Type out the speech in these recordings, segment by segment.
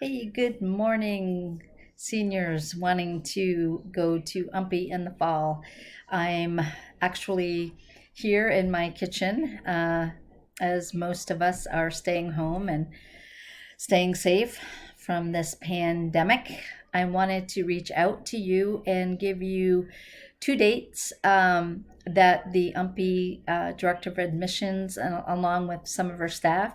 Hey, good morning, seniors wanting to go to UMPI in the fall. I'm actually here in my kitchen, as most of us are staying home and staying safe from this pandemic. I wanted to reach out to you and give you two dates that the UMPI Director of Admissions, along with some of her staff,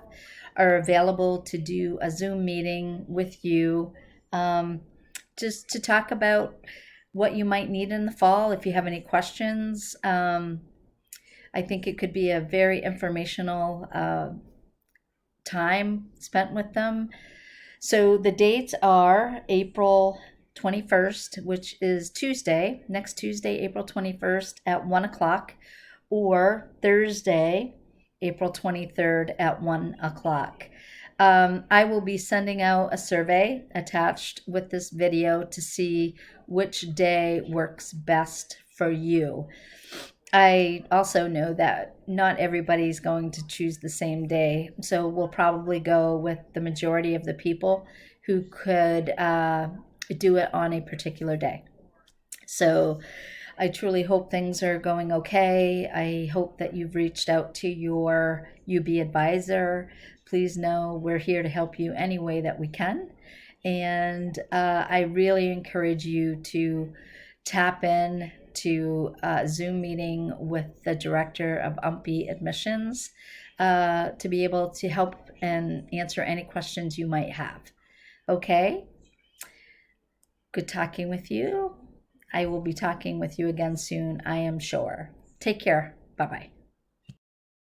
are available to do a Zoom meeting with you, um, just to talk about what you might need in the fall. If you have any questions, I think it could be a very informational time spent with them. So the dates are April 21st, which is Tuesday, next Tuesday, April 21st at 1 o'clock, or Thursday, April 23rd at 1 o'clock. I will be sending out a survey attached with this video to see which day works best for you. I also know that not everybody's going to choose the same day, so we'll probably go with the majority of the people who could do it on a particular day. So I truly hope things are going okay. I hope that you've reached out to your UB advisor. Please know we're here to help you any way that we can. And I really encourage you to tap in to a Zoom meeting with the director of UMPI admissions to be able to help and answer any questions you might have. Okay? Good talking with you. I will be talking with you again soon, I am sure. Take care. Bye bye.